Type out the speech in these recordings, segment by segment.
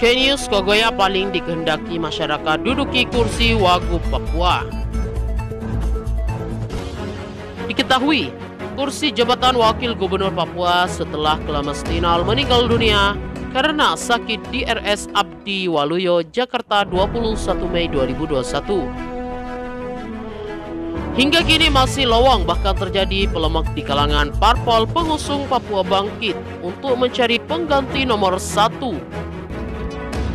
Kenius Kogoya paling dikehendaki masyarakat duduki kursi Wagub Papua. Diketahui, kursi jabatan Wakil Gubernur Papua setelah Kelemestinal meninggal dunia karena sakit di RS Abdi Waluyo, Jakarta 21 Mei 2021. Hingga kini masih lowong, bahkan terjadi polemik di kalangan parpol pengusung Papua Bangkit untuk mencari pengganti nomor 1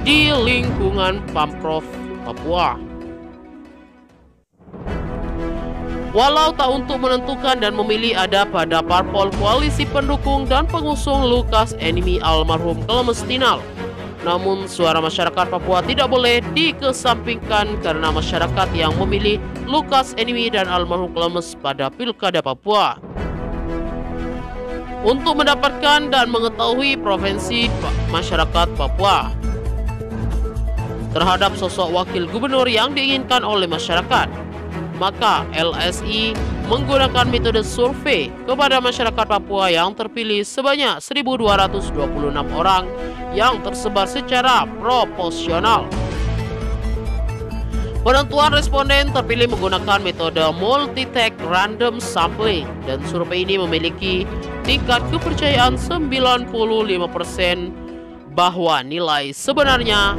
di lingkungan Pamprov Papua. Walau tak untuk menentukan dan memilih ada pada parpol koalisi pendukung dan pengusung Lukas Enimi almarhum Kelemestinal, namun suara masyarakat Papua tidak boleh dikesampingkan karena masyarakat yang memilih Lukas Enimi dan almarhum Kelemes pada Pilkada Papua. Untuk mendapatkan dan mengetahui preferensi masyarakat Papua terhadap sosok wakil gubernur yang diinginkan oleh masyarakat, maka LSI menggunakan metode survei kepada masyarakat Papua yang terpilih sebanyak 1.226 orang yang tersebar secara proporsional. Penentuan responden terpilih menggunakan metode multi-tag random sampling dan survei ini memiliki tingkat kepercayaan 95% bahwa nilai sebenarnya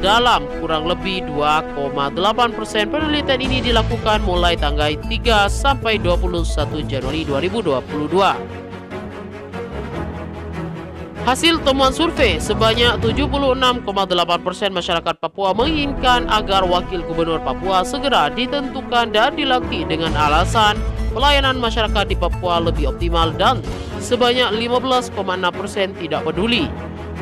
dalam kurang lebih 2,8%. Penelitian ini dilakukan mulai tanggal 3 sampai 21 Januari 2022. Hasil temuan survei, sebanyak 76,8% masyarakat Papua menginginkan agar wakil gubernur Papua segera ditentukan dan dilantik dengan alasan pelayanan masyarakat di Papua lebih optimal, dan sebanyak 15,6% tidak peduli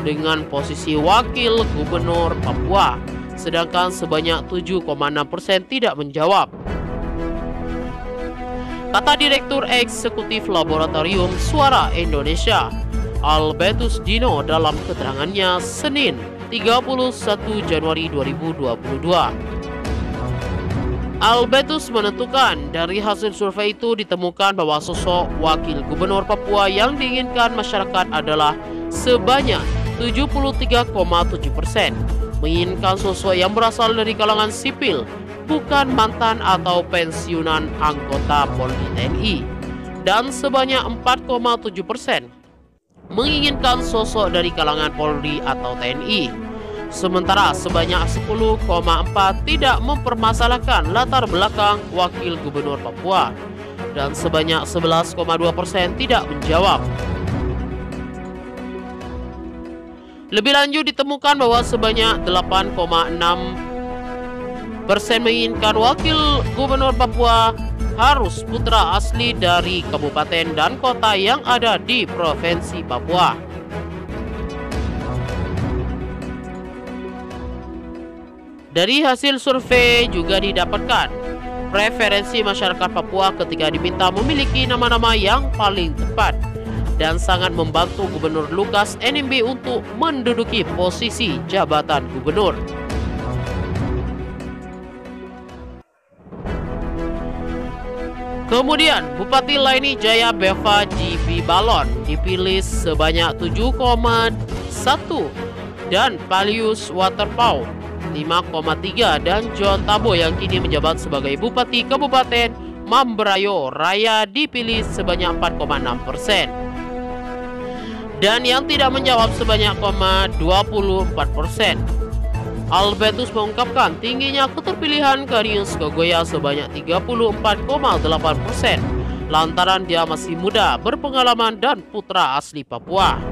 dengan posisi wakil gubernur Papua, sedangkan sebanyak 7,6% tidak menjawab. Kata Direktur Eksekutif Laboratorium Suara Indonesia, Albertus Dino, dalam keterangannya Senin 31 Januari 2022. Albertus menentukan dari hasil survei itu ditemukan bahwa sosok wakil gubernur Papua yang diinginkan masyarakat adalah sebanyak 73,7% menginginkan sosok yang berasal dari kalangan sipil, bukan mantan atau pensiunan anggota Polri TNI, dan sebanyak 4,7% menginginkan sosok dari kalangan Polri atau TNI. Sementara sebanyak 10,4% tidak mempermasalahkan latar belakang wakil gubernur Papua, dan sebanyak 11,2% tidak menjawab. Lebih lanjut ditemukan bahwa sebanyak 8,6% menginginkan wakil gubernur Papua harus putra asli dari kabupaten dan kota yang ada di Provinsi Papua. Dari hasil survei juga didapatkan preferensi masyarakat Papua ketika diminta memiliki nama-nama yang paling tepat dan sangat membantu Gubernur Lukas NMB untuk menduduki posisi jabatan gubernur. Kemudian Bupati Laini Jaya Beva GB Balon dipilih sebanyak 7,1 dan Palius Waterpau 5,3 dan John Tabo yang kini menjabat sebagai Bupati Kabupaten Mambrayo Raya dipilih sebanyak 4,6%. Dan yang tidak menjawab sebanyak 24%. Albertus mengungkapkan tingginya keterpilihan Kenius Kogoya sebanyak 34,8% lantaran dia masih muda, berpengalaman dan putra asli Papua.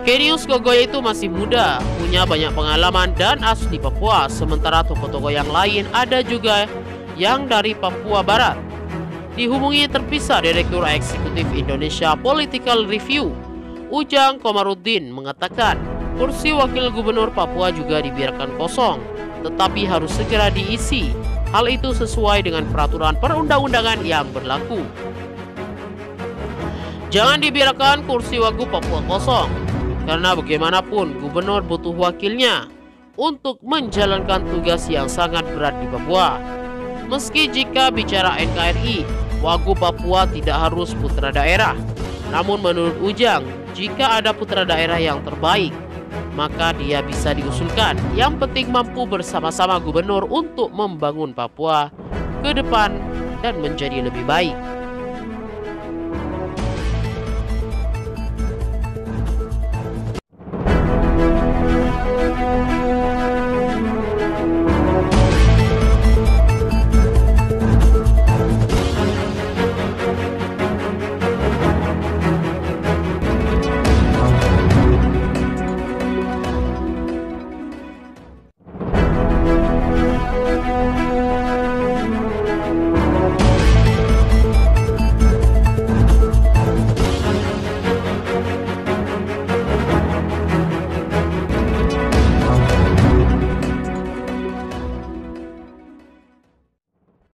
Kenius Kogoya itu masih muda, punya banyak pengalaman dan asli Papua, sementara tokoh-tokoh yang lain ada juga yang dari Papua Barat. Dihubungi terpisah Direktur Eksekutif Indonesia Political Review, Ujang Komarudin mengatakan kursi wakil gubernur Papua juga dibiarkan kosong, tetapi harus segera diisi. Hal itu sesuai dengan peraturan perundang-undangan yang berlaku. Jangan dibiarkan kursi wagub Papua kosong, karena bagaimanapun gubernur butuh wakilnya untuk menjalankan tugas yang sangat berat di Papua. Meski jika bicara NKRI, wagub Papua tidak harus putra daerah. Namun menurut Ujang, jika ada putra daerah yang terbaik, maka dia bisa diusulkan. Yang penting mampu bersama-sama gubernur untuk membangun Papua ke depan dan menjadi lebih baik.